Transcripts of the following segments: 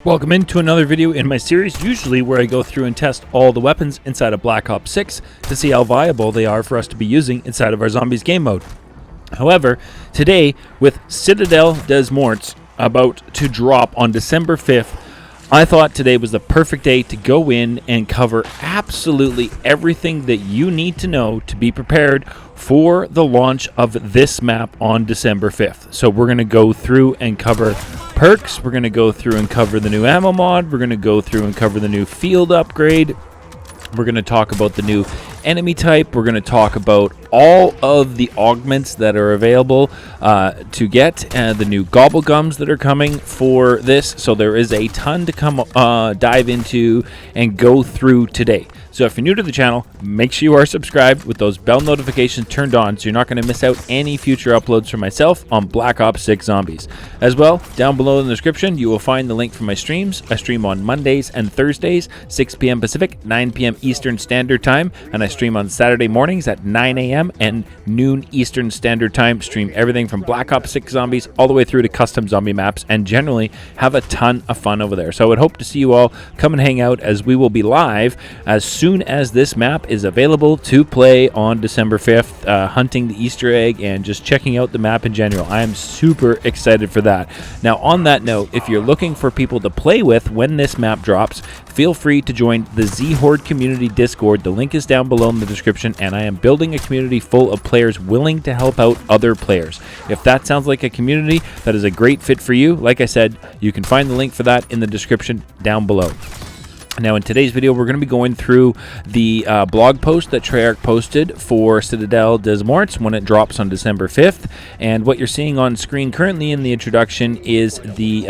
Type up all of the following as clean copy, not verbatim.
Welcome into another video in my series, usually where I go through and test all the weapons inside of Black Ops 6 to see how viable they are for us to be using inside of our Zombies game mode. However, today, with Citadel Desmorts about to drop on December 5th, I thought today was the perfect day to go in and cover absolutely everything that you need to know to be prepared for the launch of this map on December 5th. So we're going to go through and cover perks, we're going to go through and cover the new ammo mod, we're going to go through and cover the new field upgrade, we're going to talk about the new enemy type, we're going to talk about all of the augments that are available to get, the new gobble gums that are coming for this. So there is a ton to come dive into and go through today. So if you're new to the channel, make sure you are subscribed with those bell notifications turned on so you're not going to miss out any future uploads from myself on Black Ops 6 Zombies. As well, down below in the description, you will find the link for my streams. I stream on Mondays and Thursdays, 6 p.m. Pacific, 9 p.m. Eastern Standard Time, and I stream on Saturday mornings at 9 a.m. and noon Eastern Standard Time. Stream everything from Black Ops 6 Zombies all the way through to custom zombie maps, and generally have a ton of fun over there. So I would hope to see you all come and hang out, as we will be live as soon as this map is available to play on December 5th, hunting the Easter egg and just checking out the map in general. I am super excited for that. Now, on that note, if you're looking for people to play with when this map drops, feel free to join the Zhorde community Discord. The link is down below in the description, and I am building a community full of players willing to help out other players. If that sounds like a community that is a great fit for you, like I said, you can find the link for that in the description down below. Now, in today's video, we're going to be going through the blog post that Treyarch posted for Citadel Desmorts when it drops on December 5th. And what you're seeing on screen currently in the introduction is the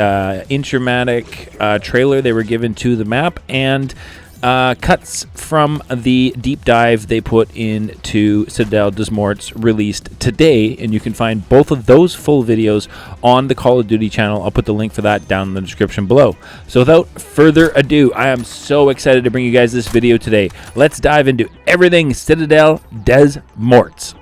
intramatic trailer they were given to the map, and cuts from the deep dive they put into Citadel Desmorts released today, and you can find both of those full videos on the Call of Duty channel. I'll put the link for that down in the description below. So without further ado, I am so excited to bring you guys this video today. Let's dive into everything Citadel Desmorts.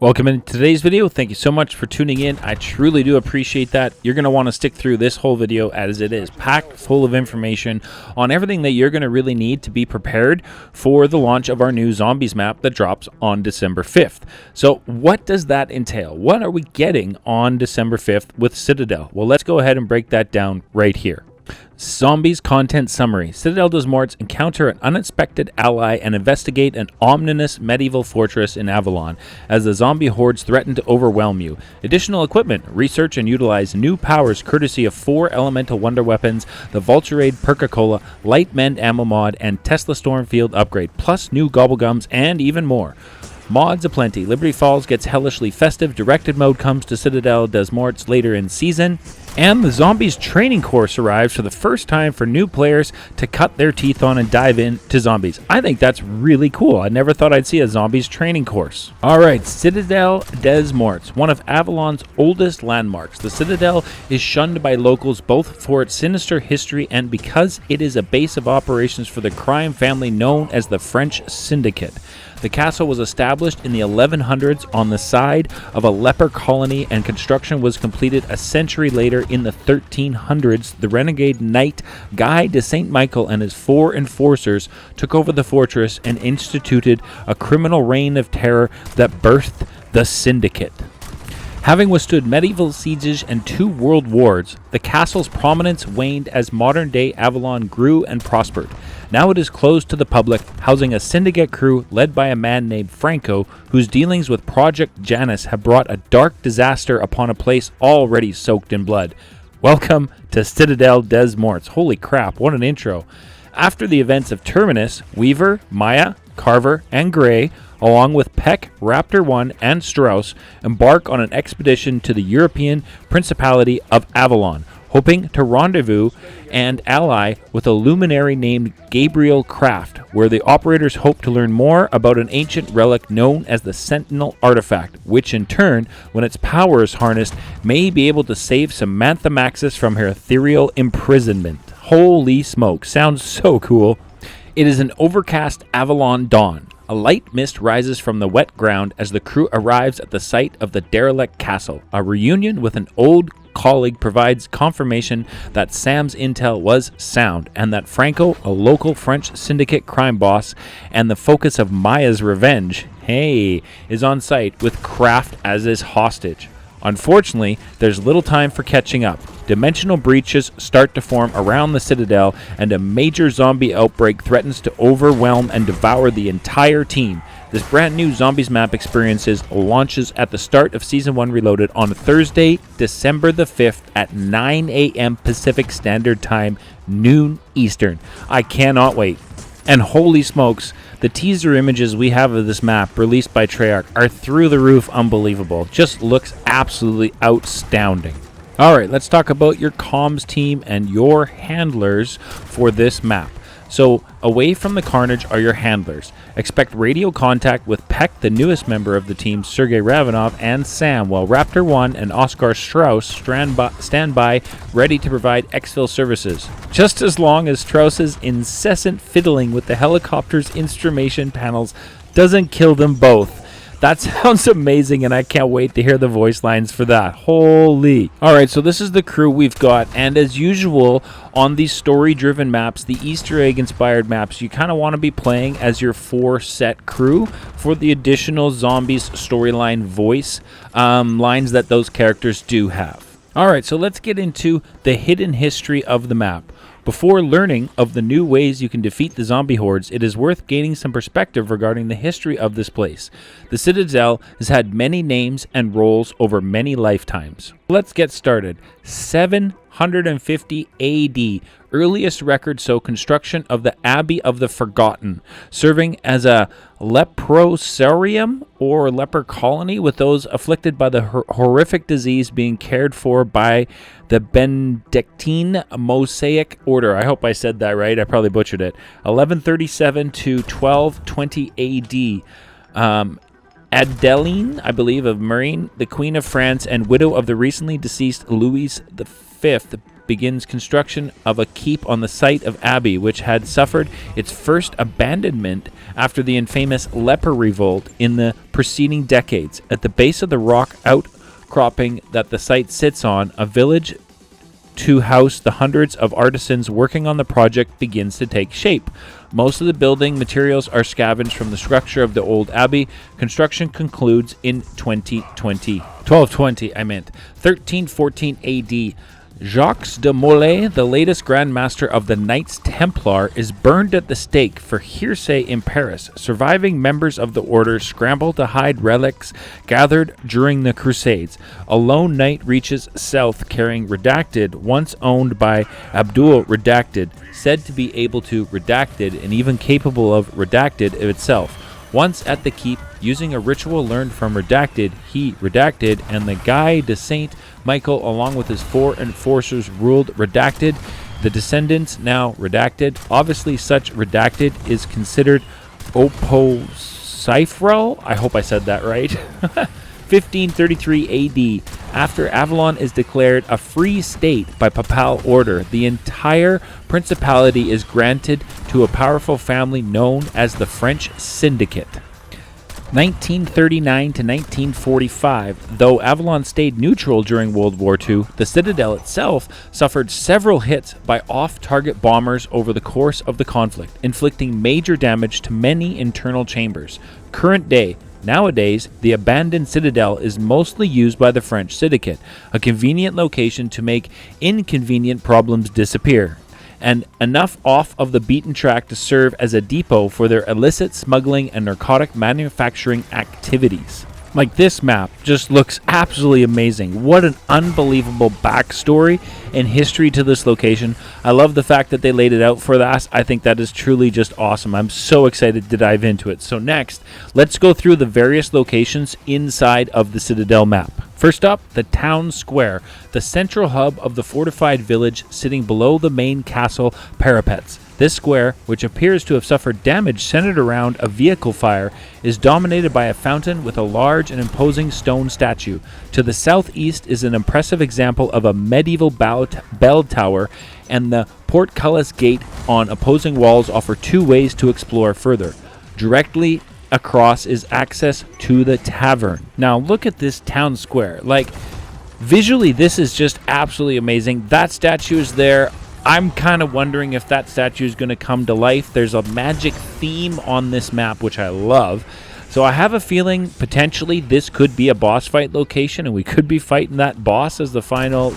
Welcome in today's video. Thank you so much for tuning in. I truly do appreciate that. You're going to want to stick through this whole video, as it is packed full of information on everything that you're going to really need to be prepared for the launch of our new Zombies map that drops on December 5th. So what does that entail? What are we getting on December 5th with Citadel? Well, let's go ahead and break that down right here. Zombies content summary. Citadel Desmorts encounter an unexpected ally and investigate an ominous medieval fortress in Avalon as the zombie hordes threaten to overwhelm you. Additional equipment. Research and utilize new powers courtesy of 4 elemental wonder weapons, the Vulture Aid Perk, Light Mend ammo mod, and Tesla Storm field upgrade, plus new gobble gums and even more. Mods aplenty. Liberty Falls gets hellishly festive. Directed mode comes to Citadel Desmorts later in season. And the Zombies training course arrives for the first time for new players to cut their teeth on and dive into zombies. I think that's really cool. I never thought I'd see a Zombies training course. Alright, Citadel Desmorts, one of Avalon's oldest landmarks. The Citadel is shunned by locals both for its sinister history and because it is a base of operations for the crime family known as the French Syndicate. The castle was established in the 1100s on the side of a leper colony, and construction was completed a century later in the 1300s. The renegade knight Guy de Saint Michael and his 4 enforcers took over the fortress and instituted a criminal reign of terror that birthed the Syndicate. Having withstood medieval sieges and 2 world wars, the castle's prominence waned as modern-day Avalon grew and prospered. Now it is closed to the public, housing a syndicate crew led by a man named Franco, whose dealings with Project Janus have brought a dark disaster upon a place already soaked in blood. Welcome to Citadel Desmorts. Holy crap, what an intro. After the events of Terminus, Weaver, Maya, Carver, and Gray, along with Peck, Raptor 1, and Strauss, embark on an expedition to the European Principality of Avalon, hoping to rendezvous and ally with a luminary named Gabriel Kraft, where the operators hope to learn more about an ancient relic known as the Sentinel Artifact, which in turn, when its power is harnessed, may be able to save Samantha Maxis from her ethereal imprisonment. Holy smoke, sounds so cool. It is an overcast Avalon dawn. A light mist rises from the wet ground as the crew arrives at the site of the derelict castle. A reunion with an old colleague provides confirmation that Sam's intel was sound and that Franco, a local French syndicate crime boss and the focus of Maya's revenge, is on site with Kraft as his hostage. Unfortunately, there's little time for catching up. Dimensional breaches start to form around the Citadel, and a major zombie outbreak threatens to overwhelm and devour the entire team. This brand new Zombies map experiences launches at the start of Season 1 Reloaded on Thursday, December the 5th at 9 a.m. Pacific Standard Time, noon Eastern. I cannot wait. And holy smokes, the teaser images we have of this map released by Treyarch are through the roof unbelievable. Just looks absolutely outstanding. Alright, let's talk about your comms team and your handlers for this map. So, away from the carnage are your handlers. Expect radio contact with Peck, the newest member of the team, Sergei Ravanov, and Sam, while Raptor 1 and Oscar Strauss stand by, ready to provide exfil services. Just as long as Strauss's incessant fiddling with the helicopter's instrumentation panels doesn't kill them both. That sounds amazing, and I can't wait to hear the voice lines for that. Holy. Alright, so this is the crew we've got, and as usual, on these story-driven maps, the Easter egg-inspired maps, you kind of want to be playing as your 4-set crew for the additional Zombies storyline voice lines that those characters do have. Alright, so let's get into the hidden history of the map. Before learning of the new ways you can defeat the zombie hordes, it is worth gaining some perspective regarding the history of this place. The Citadel has had many names and roles over many lifetimes. Let's get started. 750 AD, earliest record show construction of the Abbey of the Forgotten, serving as a leprosarium or leper colony, with those afflicted by the horrific disease being cared for by the Benedictine Mosaic Order. I hope I said that right. I probably butchered it. 1137 to 1220 AD. Adeline, I believe, of Marine, the Queen of France and widow of the recently deceased Louis V, begins construction of a keep on the site of Abbey, which had suffered its first abandonment after the infamous leper revolt in the preceding decades. At the base of the rock outcropping that the site sits on, a village to house the hundreds of artisans working on the project begins to take shape. Most of the building materials are scavenged from the structure of the old abbey. Construction concludes in 1314 AD. Jacques de Molay, the latest Grand Master of the Knights Templar, is burned at the stake for heresy in Paris. Surviving members of the order scramble to hide relics gathered during the Crusades. A lone knight reaches south carrying Redacted, once owned by Abdul Redacted, said to be able to Redacted and even capable of Redacted itself. Once at the keep, using a ritual learned from Redacted, he Redacted, and the Guy de Saint Michael, along with his 4 enforcers, ruled Redacted. The descendants now Redacted. Obviously, such Redacted is considered opocifral. I hope I said that right. 1533 AD. After Avalon is declared a free state by papal order, the entire principality is granted to a powerful family known as the French Syndicate. 1939 to 1945. Though Avalon stayed neutral during World War II, the Citadel itself suffered several hits by off-target bombers over the course of the conflict, inflicting major damage to many internal chambers. Current day. Nowadays, the abandoned Citadel is mostly used by the French Syndicate, a convenient location to make inconvenient problems disappear, and enough off of the beaten track to serve as a depot for their illicit smuggling and narcotic manufacturing activities. Like, this map just looks absolutely amazing. What an unbelievable backstory and history to this location. I love the fact that they laid it out for us. I think that is truly just awesome. I'm so excited to dive into it. So next, let's go through the various locations inside of the Citadel map. First up, the town square, the central hub of the fortified village sitting below the main castle parapets. This square, which appears to have suffered damage centered around a vehicle fire, is dominated by a fountain with a large and imposing stone statue. To the southeast is an impressive example of a medieval bell tower, and the portcullis gate on opposing walls offer 2 ways to explore further. Directly across is access to the tavern. Now look at this town square. Like, visually, this is just absolutely amazing. That statue is there. I'm kind of wondering if that statue is going to come to life. There's a magic theme on this map, which I love. So I have a feeling potentially this could be a boss fight location, and we could be fighting that boss as the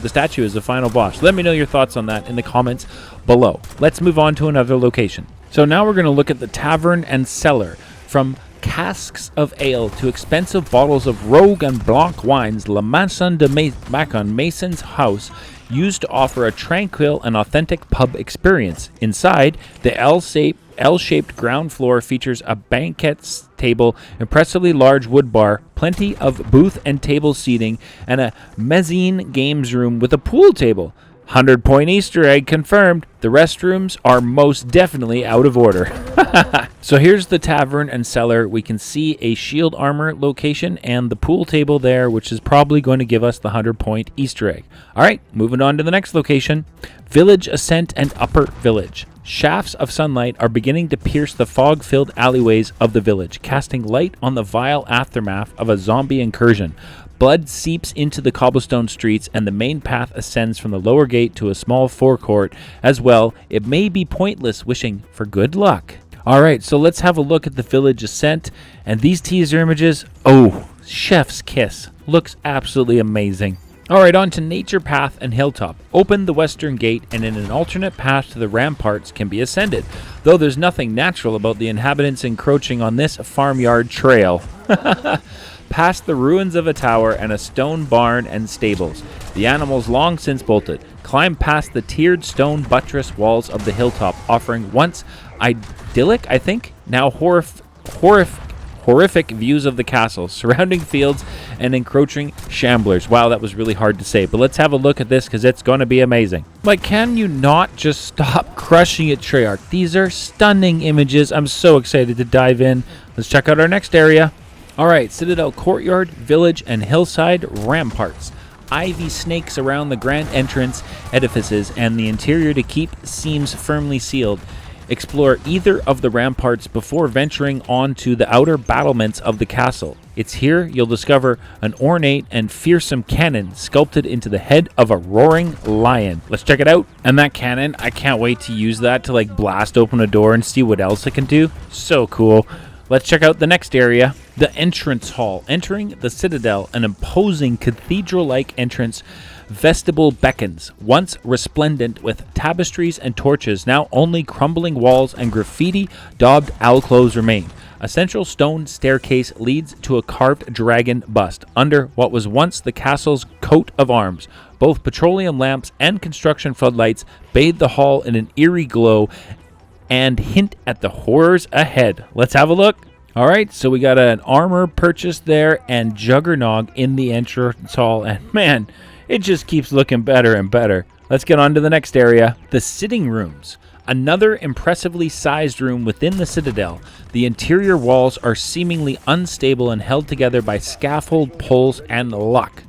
statue as the final boss. Let me know your thoughts on that in the comments below. Let's move on to another location. So now we're going to look at the tavern and cellar. From casks of ale to expensive bottles of Rogue and Blanc wines, La Maison de Macon, Mason's house, used to offer a tranquil and authentic pub experience. Inside, the L-shaped ground floor features a banquet table, impressively large wood bar, plenty of booth and table seating, and a mezzanine games room with a pool table. 100-point Easter egg confirmed. The restrooms are most definitely out of order. So here's the tavern and cellar. We can see a shield armor location and the pool table there, which is probably going to give us the 100-point Easter egg. All right, moving on to the next location. Village Ascent and Upper Village. Shafts of sunlight are beginning to pierce the fog-filled alleyways of the village, casting light on the vile aftermath of a zombie incursion. Blood seeps into the cobblestone streets, and the main path ascends from the lower gate to a small forecourt. As well, it may be pointless wishing for good luck. Alright, so let's have a look at the Village Ascent, and these teaser images, oh, chef's kiss. Looks absolutely amazing. Alright, on to Nature Path and Hilltop. Open the western gate, and in an alternate path to the ramparts can be ascended, though there's nothing natural about the inhabitants encroaching on this farmyard trail. Past the ruins of a tower and a stone barn and stables. The animals long since bolted. Climb past the tiered stone buttress walls of the hilltop, offering once idyllic, I think, now horrific views of the castle, surrounding fields, and encroaching shamblers. Wow, that was really hard to say, but let's have a look at this because it's going to be amazing. Like, can you not just stop crushing it, Treyarch? These are stunning images. I'm so excited to dive in. Let's check out our next area. Alright, Citadel Courtyard, Village, and Hillside Ramparts. Ivy snakes around the grand entrance edifices and the interior to keep seams firmly sealed. Explore either of the ramparts before venturing onto the outer battlements of the castle. It's here you'll discover an ornate and fearsome cannon sculpted into the head of a roaring lion. Let's check it out. And that cannon, I can't wait to use that to like blast open a door and see what else it can do. So cool. Let's check out the next area, the entrance hall. Entering the Citadel, an imposing cathedral-like entrance vestibule beckons. Once resplendent with tapestries and torches, now only crumbling walls and graffiti-daubed alcoves remain. A central stone staircase leads to a carved dragon bust under what was once the castle's coat of arms. Both petroleum lamps and construction floodlights bathe the hall in an eerie glow and hint at the horrors ahead. Let's have a look. All right, so we got an armor purchase there and Juggernog in the entrance hall, and man, it just keeps looking better and better. Let's get on to the next area, the sitting rooms. Another impressively sized room within the Citadel. The interior walls are seemingly unstable and held together by scaffold, poles, and luck.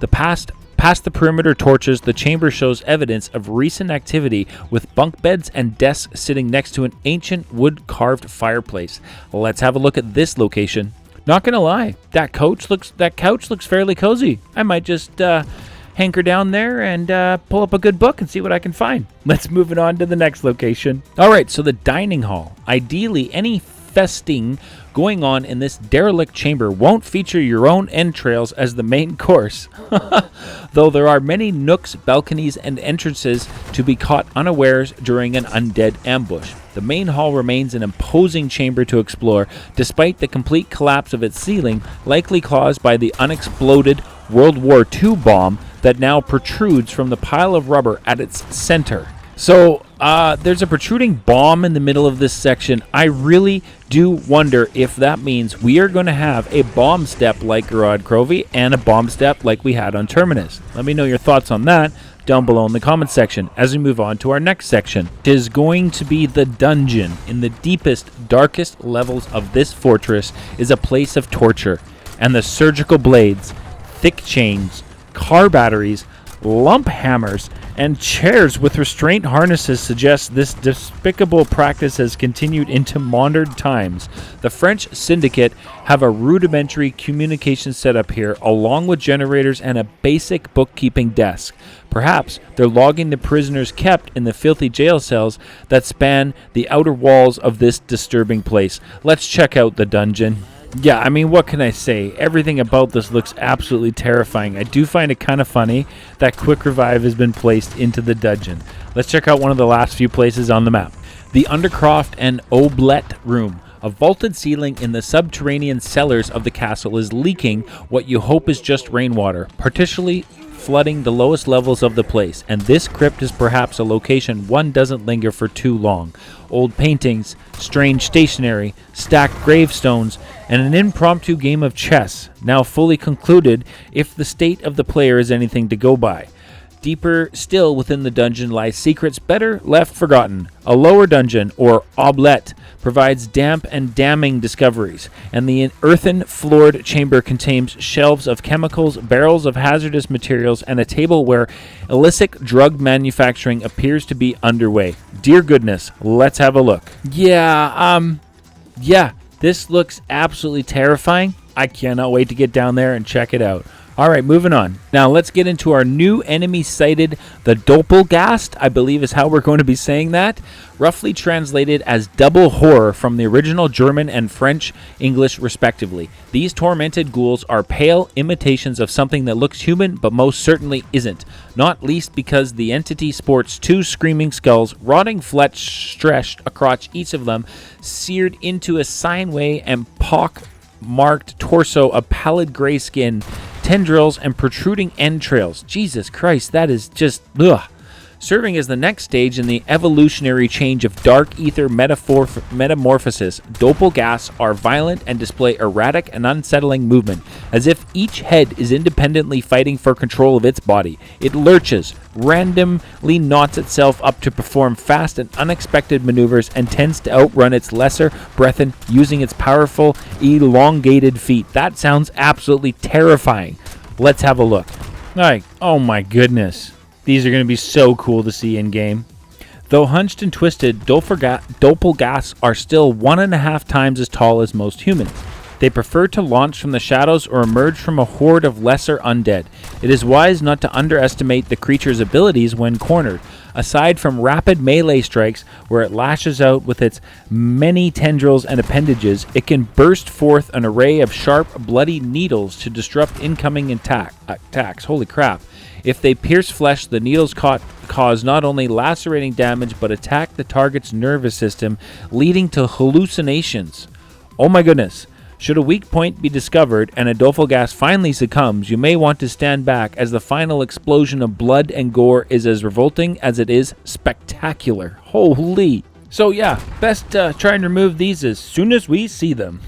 Past the perimeter torches, the chamber shows evidence of recent activity with bunk beds and desks sitting next to an ancient wood-carved fireplace. Let's have a look at this location. Not gonna lie, that couch looks fairly cozy. I might just hanker down there and pull up a good book and see what I can find. Let's move it on to the next location. All right, so the dining hall. Ideally, any festing going on in this derelict chamber won't feature your own entrails as the main course. Though there are many nooks, balconies, and entrances to be caught unawares during an undead ambush. The main hall remains an imposing chamber to explore, despite the complete collapse of its ceiling, likely caused by the unexploded World War II bomb that now protrudes from the pile of rubber at its center. So, there's a protruding bomb in the middle of this section. I really do wonder if that means we are going to have a bomb step like Garad Crovey and a bomb step like we had on Terminus. Let me know your thoughts on that down below in the comment section as we move on to our next section. It is going to be the dungeon. In the deepest, darkest levels of this fortress is a place of torture, and the surgical blades, thick chains, car batteries, lump hammers, and chairs with restraint harnesses suggest this despicable practice has continued into modern times. The French syndicate have a rudimentary communication setup here, along with generators and a basic bookkeeping desk. Perhaps they're logging the prisoners kept in the filthy jail cells that span the outer walls of this disturbing place. Let's check out the dungeon. Yeah, I mean, what can I say? Everything about this looks absolutely terrifying. I do find it kind of funny that quick revive has been placed into the dungeon. Let's check out one of the last few places on the map. The Undercroft and Oblette room. A vaulted ceiling in the subterranean cellars of the castle is leaking what you hope is just rainwater, partially flooding the lowest levels of the place, and this crypt is perhaps a location one doesn't linger for too long. Old paintings, strange stationery, stacked gravestones, and an impromptu game of chess, now fully concluded if the state of the player is anything to go by. Deeper still within the dungeon lies secrets better left forgotten. A lower dungeon, or oblette, provides damp and damning discoveries, and the earthen-floored chamber contains shelves of chemicals, barrels of hazardous materials, and a table where illicit drug manufacturing appears to be underway. Dear goodness, let's have a look. Yeah, this looks absolutely terrifying. I cannot wait to get down there and check it out. Alright, moving on. Now let's get into our new enemy sighted, the Doppelgast, I believe is how we're going to be saying that. Roughly translated as double horror from the original German and French English respectively. These tormented ghouls are pale imitations of something that looks human but most certainly isn't. Not least because the entity sports two screaming skulls, rotting flesh stretched across each of them, seared into a sineway and pock-marked torso of pallid gray skin, tendrils, and protruding entrails. Jesus Christ, that is just ugh. Serving as the next stage in the evolutionary change of dark ether metamorphosis, Doppelgasts are violent and display erratic and unsettling movement, as if each head is independently fighting for control of its body. It lurches, randomly knots itself up to perform fast and unexpected maneuvers, and tends to outrun its lesser brethren using its powerful, elongated feet. That sounds absolutely terrifying. Let's have a look. Alright, oh my goodness. These are going to be so cool to see in-game. Though hunched and twisted, Doppelgasts are still 1.5 times as tall as most humans. They prefer to launch from the shadows or emerge from a horde of lesser undead. It is wise not to underestimate the creature's abilities when cornered. Aside from rapid melee strikes, where it lashes out with its many tendrils and appendages, it can burst forth an array of sharp, bloody needles to disrupt incoming attacks. Holy crap. If they pierce flesh, the needles cause not only lacerating damage, but attack the target's nervous system, leading to hallucinations. Oh my goodness. Should a weak point be discovered and a Doppelgast finally succumbs, you may want to stand back, as the final explosion of blood and gore is as revolting as it is spectacular. Holy. So yeah, best try and remove these as soon as we see them.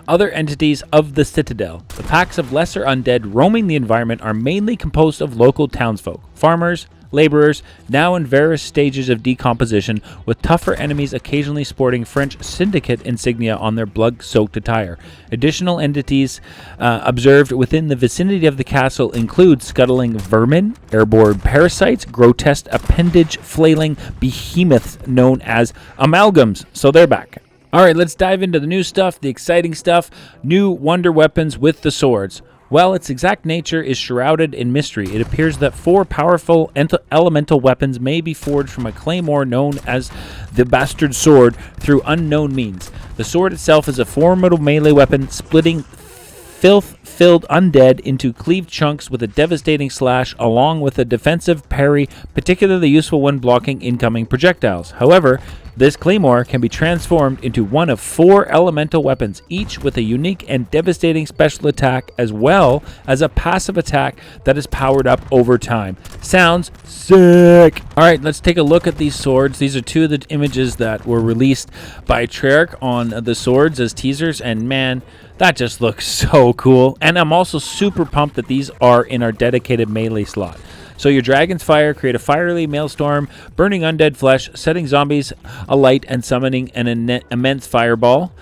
Other entities of the Citadel. The packs of lesser undead roaming the environment are mainly composed of local townsfolk, farmers, laborers, now in various stages of decomposition, with tougher enemies occasionally sporting French syndicate insignia on their blood-soaked attire. Additional entities observed within the vicinity of the castle include scuttling vermin, airborne parasites, grotesque appendage-flailing behemoths known as amalgams. So they're back. Alright, let's dive into the new stuff, the exciting stuff, new wonder weapons with the swords. While its exact nature is shrouded in mystery, it appears that 4 powerful elemental weapons may be forged from a claymore known as the Bastard Sword through unknown means. The sword itself is a formidable melee weapon, splitting filth-filled undead into cleaved chunks with a devastating slash, along with a defensive parry, particularly useful when blocking incoming projectiles. However, this claymore can be transformed into one of 4 elemental weapons, each with a unique and devastating special attack, as well as a passive attack that is powered up over time. Sounds sick! Alright, let's take a look at these swords. These are 2 of the images that were released by Treyarch on the swords as teasers, and man, that just looks so cool. And I'm also super pumped that these are in our dedicated melee slot. So your Dragon's Fire, create a fiery maelstrom, burning undead flesh, setting zombies alight and summoning an immense fireball.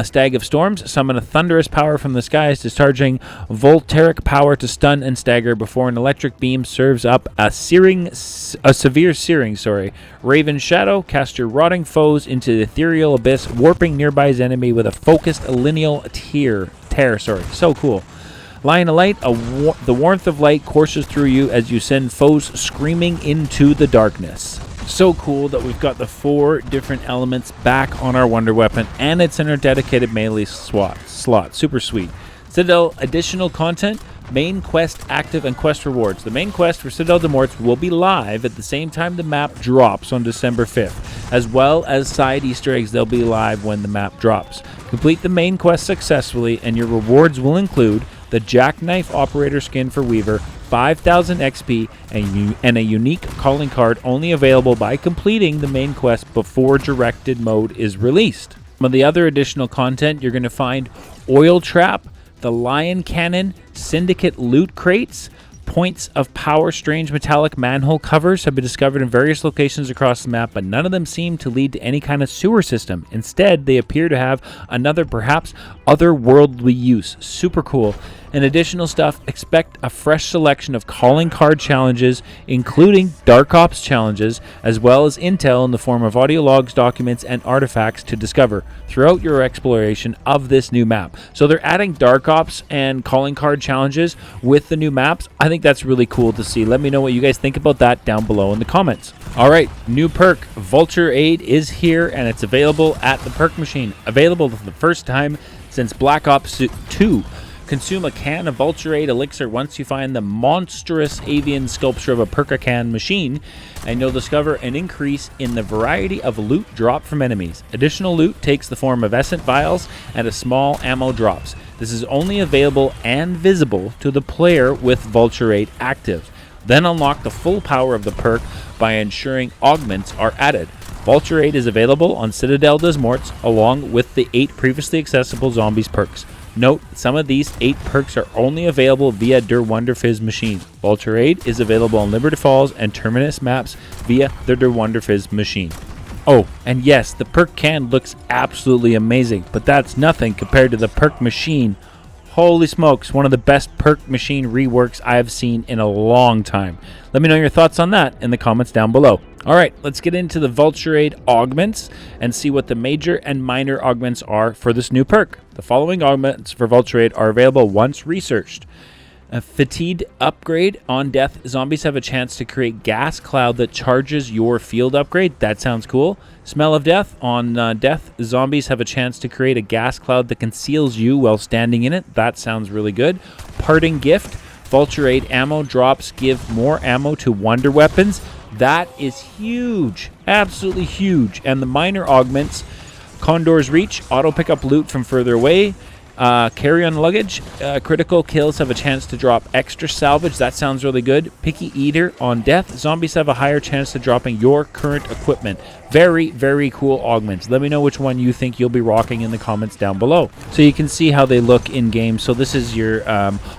Stag of Storms, summon a thunderous power from the skies, discharging voltaic power to stun and stagger before an electric beam serves up a severe searing. Raven Shadow, cast your rotting foes into the ethereal abyss, warping nearby's enemy with a focused lineal tear. So cool. Lion of Light, the warmth of light courses through you as you send foes screaming into the darkness. So cool that we've got the 4 different elements back on our wonder weapon, and it's in our dedicated melee slot. Super sweet. Citadel additional content, main quest active, and quest rewards. The main quest for Citadel Desmorts will be live at the same time the map drops on December 5th, as well as side Easter eggs. They'll be live when the map drops. Complete the main quest successfully, and your rewards will include the Jackknife Operator skin for Weaver, 5,000 XP, and a unique calling card only available by completing the main quest before directed mode is released. Some of the other additional content, you're going to find Oil Trap, the Lion Cannon, Syndicate loot crates, points of power. Strange metallic manhole covers have been discovered in various locations across the map, but none of them seem to lead to any kind of sewer system. Instead, they appear to have another, perhaps otherworldly use. Super cool. And additional stuff, expect a fresh selection of calling card challenges, including Dark Ops challenges, as well as intel in the form of audio logs, documents, and artifacts to discover throughout your exploration of this new map. So they're adding Dark Ops and calling card challenges with the new maps. I think that's really cool to see. Let me know what you guys think about that down below in the comments. All right, new perk, Vulture Aid, is here, and it's available at the perk machine. Available for the first time since Black Ops 2. Consume a can of Vulture Aid elixir once you find the monstrous avian sculpture of a Perk-a-can machine, and you'll discover an increase in the variety of loot dropped from enemies. Additional loot takes the form of essence vials and a small ammo drops. This is only available and visible to the player with Vulture Aid active. Then unlock the full power of the perk by ensuring augments are added. Vulture Aid is available on Citadel Desmorts along with the 8 previously accessible zombies perks. Note, some of these 8 perks are only available via Der Wonderfizz machine. Vulture Aid is available on Liberty Falls and Terminus maps via the Der Wonderfizz machine. Oh, and yes, the perk can looks absolutely amazing, but that's nothing compared to the perk machine. Holy smokes, one of the best perk machine reworks I have seen in a long time. Let me know your thoughts on that in the comments down below. Alright, let's get into the Vulture Aid augments and see what the major and minor augments are for this new perk. The following augments for Vulture Aid are available once researched. A Fatigue upgrade. On death, zombies have a chance to create gas cloud that charges your field upgrade. That sounds cool. Smell of death. On death, zombies have a chance to create a gas cloud that conceals you while standing in it. That sounds really good. Parting gift. Vulture Aid ammo drops give more ammo to wonder weapons. That is huge. Absolutely huge. And the minor augments. Condor's Reach. Auto pick up loot from further away. Carry-on luggage. Critical kills have a chance to drop extra salvage. That sounds really good. Picky Eater. On death, zombies have a higher chance to dropping your current equipment. Very, very cool augments. Let me know which one you think you'll be rocking in the comments down below. So you can see how they look in-game. So this is your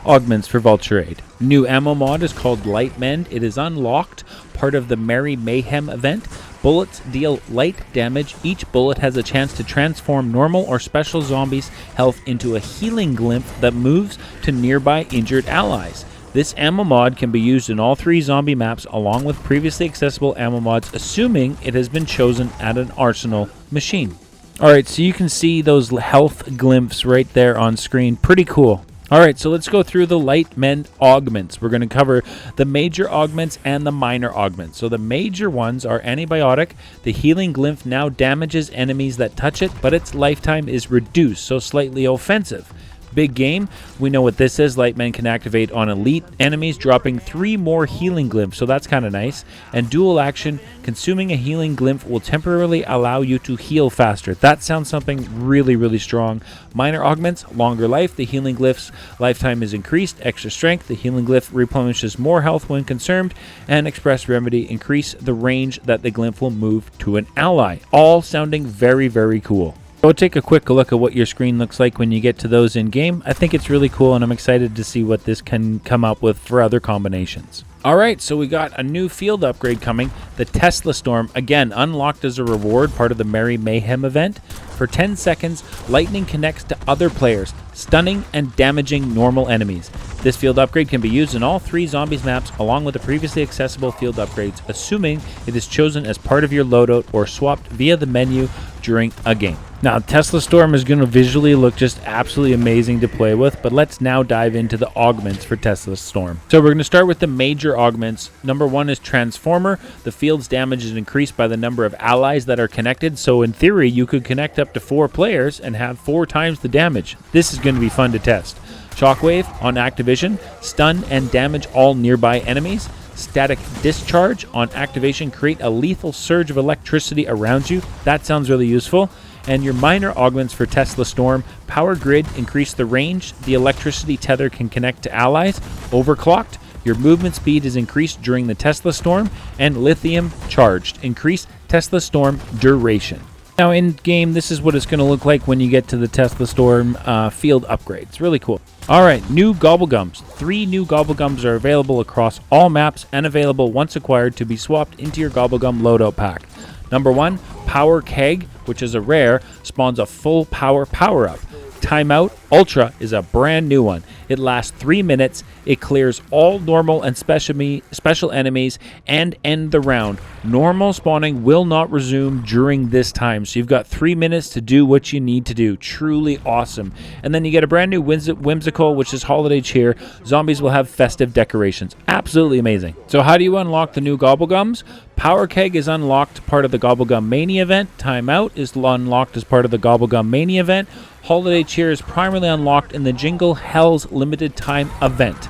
augments for Vulture Aid. New ammo mod is called Light Mend. It is unlocked, part of the Merry Mayhem event. Bullets deal light damage. Each bullet has a chance to transform normal or special zombies' health into a healing glyph that moves to nearby injured allies. This ammo mod can be used in all 3 zombie maps along with previously accessible ammo mods, assuming it has been chosen at an arsenal machine. Alright, so you can see those health glyphs right there on screen. Pretty cool. Alright, so let's go through the Light Mend augments. We're going to cover the major augments and the minor augments. So the major ones are Antibiotic. The healing glyph now damages enemies that touch it, but its lifetime is reduced, so slightly offensive. Big Game, we know what this is. Light Mend can activate on elite enemies, dropping 3 more healing glyphs, so that's kind of nice. And Dual Action, consuming a healing glyph will temporarily allow you to heal faster. That sounds something really, really strong. Minor augments, Longer Life. The healing glyph's lifetime is increased. Extra Strength, the healing glyph replenishes more health when consumed. And Express Remedy, increase the range that the glyph will move to an ally. All sounding very, very cool. We'll take a quick look at what your screen looks like when you get to those in game. I think it's really cool, and I'm excited to see what this can come up with for other combinations. Alright, so we got a new field upgrade coming, the Tesla Storm, again unlocked as a reward, part of the Merry Mayhem event. For 10 seconds, lightning connects to other players, stunning and damaging normal enemies. This field upgrade can be used in all 3 Zombies maps along with the previously accessible field upgrades, assuming it is chosen as part of your loadout or swapped via the menu during a game. Now, Tesla Storm is going to visually look just absolutely amazing to play with, but let's now dive into the augments for Tesla Storm. So we're going to start with the major augments. Number 1 is Transformer. The field's damage is increased by the number of allies that are connected, so in theory you could connect up to 4 players and have 4 times the damage. This is going to be fun to test. Shockwave on activation, stun and damage all nearby enemies. Static Discharge on activation, create a lethal surge of electricity around you. That sounds really useful. And your minor augments for Tesla Storm: Power Grid, increase the range the electricity tether can connect to allies. Overclocked, your movement speed is increased during the Tesla Storm. And Lithium Charged, increase Tesla Storm duration. Now in game, this is what it's going to look like when you get to the Tesla Storm field upgrades. Really cool. Alright, new Gobblegums. 3 new Gobblegums are available across all maps and available once acquired to be swapped into your Gobblegum loadout pack. Number 1, Power Keg, which is a rare, spawns a full power power-up. Timeout Ultra is a brand new one. It lasts 3 minutes. It clears all normal and special enemies and end the round. Normal spawning will not resume during this time, so you've got 3 minutes to do what you need to do. Truly awesome. And then you get a brand new Whimsical, which is Holiday Cheer. Zombies will have festive decorations. Absolutely amazing. So how do you unlock the new Gobblegums? Power Keg is unlocked part of the Gobblegum Mania event. Timeout is unlocked as part of the Gobblegum Mania event. Holiday Cheer is primarily unlocked in the Jingle Hells limited time event,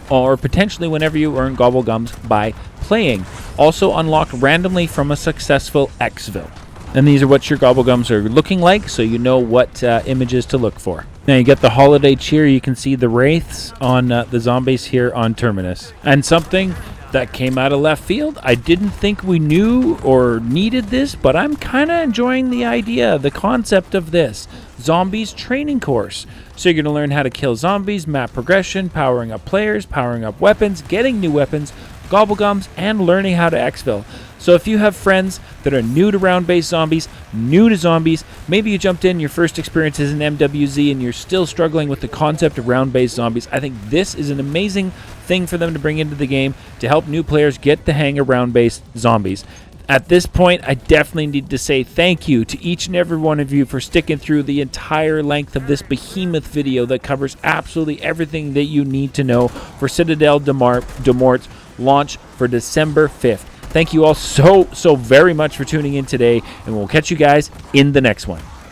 or potentially whenever you earn Gobblegums by playing. Also unlocked randomly from a successful exfil. And these are what your Gobblegums are looking like, so you know what images to look for. Now you get the Holiday Cheer. You can see the wraiths on the zombies here on Terminus. And something that came out of left field, I didn't think we knew or needed this, but I'm kind of enjoying the idea, the concept of this. Zombies training course. So you're going to learn how to kill zombies, map progression, powering up players, powering up weapons, getting new weapons, Gobblegums, and learning how to exfil. So if you have friends that are new to round-based zombies, new to zombies, maybe you jumped in, your first experience is in MWZ and you're still struggling with the concept of round-based zombies, I think this is an amazing thing for them to bring into the game to help new players get the hang of round-based zombies. At this point, I definitely need to say thank you to each and every one of you for sticking through the entire length of this behemoth video that covers absolutely everything that you need to know for Citadel Desmorts launch for December 5th. Thank you all so very much for tuning in today, and we'll catch you guys in the next one.